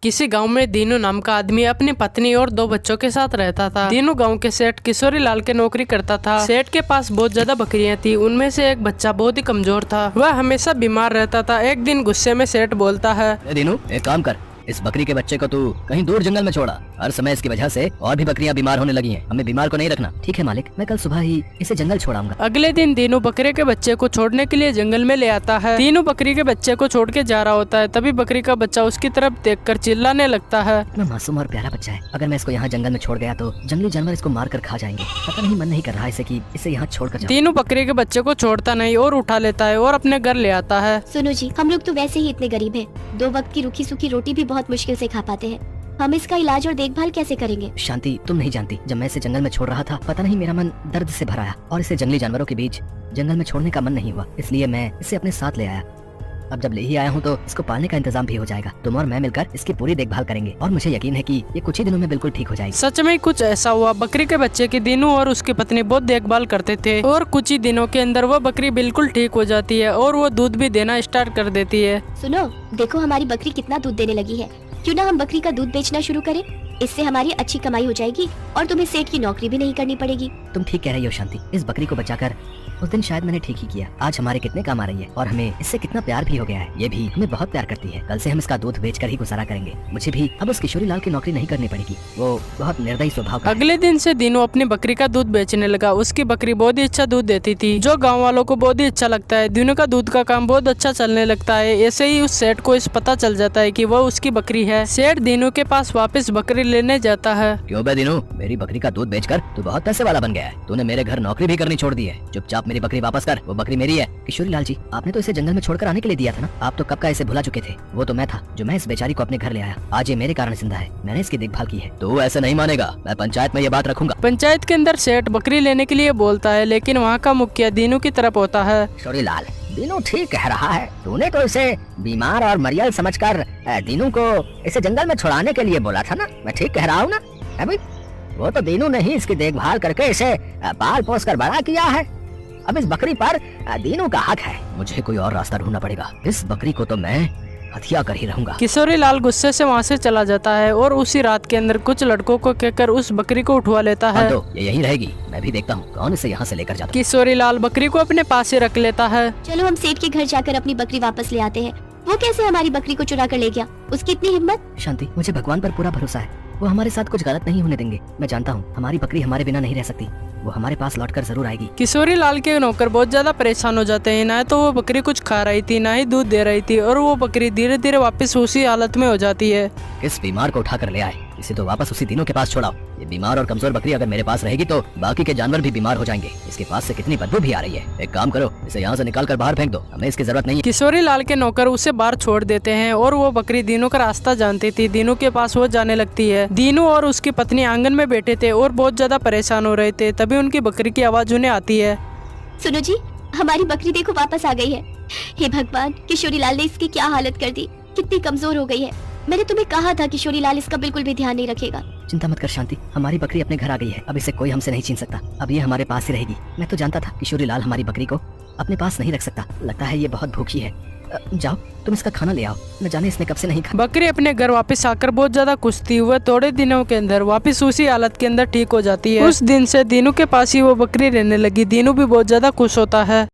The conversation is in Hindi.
किसी गांव में दीनू नाम का आदमी अपनी पत्नी और 2 बच्चों के साथ रहता था। दीनू गांव के सेठ किशोरी लाल के नौकरी करता था। सेठ के पास बहुत ज्यादा बकरियां थी। उनमें से एक बच्चा बहुत ही कमजोर था। वह हमेशा बीमार रहता था। एक दिन गुस्से में सेठ बोलता है, दीनू एक काम कर, इस बकरी के बच्चे को तू कहीं दूर जंगल में छोड़ा। हर समय इसकी वजह से और भी बकरियां बीमार होने लगी हैं। हमें बीमार को नहीं रखना। ठीक है मालिक, मैं कल सुबह ही इसे जंगल छोड़ाऊंगा। अगले दिन दीनू बकरी के बच्चे को छोड़ने के लिए जंगल में ले आता है। दीनू बकरी के बच्चे को छोड़ के जा रहा होता है। तभी बकरी का बच्चा उसकी तरफ देखकर चिल्लाने लगता है, इतना मासूम और प्यारा बच्चा है। अगर मैं इसको यहाँ जंगल में छोड़ गया तो जंगली जानवर इसको मार कर खा जाएंगे। पता नहीं मन नहीं कर रहा है इसे कि इसे यहाँ छोड़ कर जाऊं। दीनू बकरी के बच्चे को छोड़ता नहीं और उठा लेता है और अपने घर ले आता है। सुनो जी, हम लोग तो वैसे ही इतने गरीब हैं। 2 वक्त की रूखी सूखी रोटी भी बहुत मुश्किल से खा पाते हैं। हम इसका इलाज और देखभाल कैसे करेंगे? शांति, तुम नहीं जानती, जब मैं इसे जंगल में छोड़ रहा था, पता नहीं मेरा मन दर्द से भर आया और इसे जंगली जानवरों के बीच जंगल में छोड़ने का मन नहीं हुआ। इसलिए मैं इसे अपने साथ ले आया। अब जब ले ही आया हूँ तो इसको पालने का इंतजाम भी हो जाएगा। तुम और मैं मिलकर इसकी पूरी देखभाल करेंगे और मुझे यकीन है कि ये कुछ ही दिनों में बिल्कुल ठीक हो जाएगी। सच में कुछ ऐसा हुआ। बकरी के बच्चे की दीनू और उसकी पत्नी बहुत देखभाल करते थे और कुछ ही दिनों के अंदर वो बकरी बिल्कुल ठीक हो जाती है और वो दूध भी देना स्टार्ट कर देती है। सुनो, देखो हमारी बकरी कितना दूध देने लगी है। क्यों ना हम बकरी का दूध बेचना शुरू करें? इससे हमारी अच्छी कमाई हो जाएगी और तुम्हें सेठ की नौकरी भी नहीं करनी पड़ेगी। तुम ठीक कह रही हो शांति। इस बकरी को बचाकर उस दिन शायद मैंने ठीक ही किया। आज हमारे कितने काम आ रही है और हमें इससे कितना प्यार भी हो गया है। ये भी हमें बहुत प्यार करती है। कल से हम इसका दूध बेचकर ही गुजारा करेंगे। मुझे भी अब उस किशोरी लाल की नौकरी नहीं करनी पड़ेगी। वो बहुत निर्दयी स्वभाव का है। अगले दिन से दीनू अपनी बकरी का दूध बेचने लगा। उसकी बकरी बहुत ही अच्छा दूध देती थी, जो गाँव वालों को बहुत ही अच्छा लगता है। दीनू का दूध का काम बहुत अच्छा चलने लगता है। ऐसे ही उस सेठ को इस पता चल जाता है कि वो उसकी बकरी है। सेठ दीनू के पास वापस बकरी लेने जाता है। क्यों बे दीनू, मेरी बकरी का दूध बेचकर तू बहुत पैसे वाला बन गया है। तूने मेरे घर नौकरी भी करनी छोड़ दी है। चुपचाप मेरी बकरी वापस कर, वो बकरी मेरी है। किशोरी लाल जी, आपने तो इसे जंगल में छोड़कर आने के लिए दिया था ना। आप तो कब का इसे भुला चुके थे। वो तो मैं था जो मैं इस बेचारी को अपने घर ले आया। आज ये मेरे कारण जिंदा है। मैंने इसकी देखभाल की है। तो ऐसा नहीं मानेगा, मैं पंचायत में ये बात रखूंगा। पंचायत के अंदर सेठ बकरी लेने के लिए बोलता है, लेकिन वहाँ का मुखिया दीनू की तरफ होता है। किशोरी लाल, दीनू ठीक कह रहा है। तूने तो इसे बीमार और मरियल समझकर दीनू को इसे जंगल में छुड़ाने के लिए बोला था ना। मैं ठीक कह रहा हूँ ना? है भाई, वो तो दीनू ने ही इसकी देखभाल करके इसे पाल पोस कर बड़ा किया है। अब इस बकरी पर दीनू का हक है। मुझे कोई और रास्ता ढूंढना पड़ेगा। इस बकरी को तो मैं हथिया कर ही रहूंगा। किशोरी लाल गुस्से से वहाँ से चला जाता है और उसी रात के अंदर कुछ लड़कों को कहकर उस बकरी को उठवा लेता है। तो ये यहीं रहेगी। मैं भी देखता हूँ कौन इसे यहाँ से लेकर जाता है। किशोरी लाल बकरी को अपने पास ही रख लेता है। चलो हम सेठ के घर जाकर अपनी बकरी वापस ले आते हैं। वो कैसे हमारी बकरी को चुरा कर ले गया? उसकी इतनी हिम्मत? शांति, मुझे भगवान पर पूरा भरोसा है। वो हमारे साथ कुछ गलत नहीं होने देंगे। मैं जानता हूँ हमारी बकरी हमारे बिना नहीं रह सकती। वो हमारे पास लौटकर जरूर आएगी। किशोरी लाल के नौकर बहुत ज्यादा परेशान हो जाते हैं। ना तो वो बकरी कुछ खा रही थी, ना ही दूध दे रही थी और वो बकरी धीरे धीरे वापस उसी हालत में हो जाती है। किस बीमार को उठा कर ले आए, इसे तो वापस उसी दिनों के पास छोड़ाओ। ये बीमार और कमजोर बकरी अगर मेरे पास रहेगी तो बाकी के जानवर भी बीमार हो जाएंगे। इसके पास से कितनी बदबू भी आ रही है। एक काम करो, इसे यहाँ से निकाल कर बाहर फेंक दो। हमें इसकी जरूरत नहीं है। किशोरी लाल के नौकर उसे बाहर छोड़ देते हैं और वो बकरी दीनू का रास्ता जानती थी। दीनू के पास वो जाने लगती है। दीनू और उसकी पत्नी आंगन में बैठे थे और बहुत ज्यादा परेशान हो रहे थे। तभी उनकी बकरी की आवाज उन्हें आती है। सुनो जी, हमारी बकरी देखो वापस आ गई है। हे भगवान, किशोरी लाल ने इसकी क्या हालत कर दी। कितनी कमजोर हो गई है। मैंने तुम्हें कहा था किशोरी लाल इसका बिल्कुल भी ध्यान नहीं रखेगा। चिंता मत कर शांति, हमारी बकरी अपने घर आ गई है। अब इसे कोई हमसे नहीं छीन सकता। अब ये हमारे पास ही रहेगी। मैं तो जानता था किशोरी लाल हमारी बकरी को अपने पास नहीं रख सकता। लगता है ये बहुत भूखी है। जाओ तुम इसका खाना ले आओ। न जाने इसने कब से नहीं खाया। बकरी अपने घर वापस आकर बहुत ज्यादा खुश थी। वह थोड़े दिनों के अंदर वापस उसी हालत के अंदर ठीक हो जाती है। उस दिन से दीनू के पास ही वो बकरी रहने लगी। दीनू भी बहुत ज्यादा खुश होता है।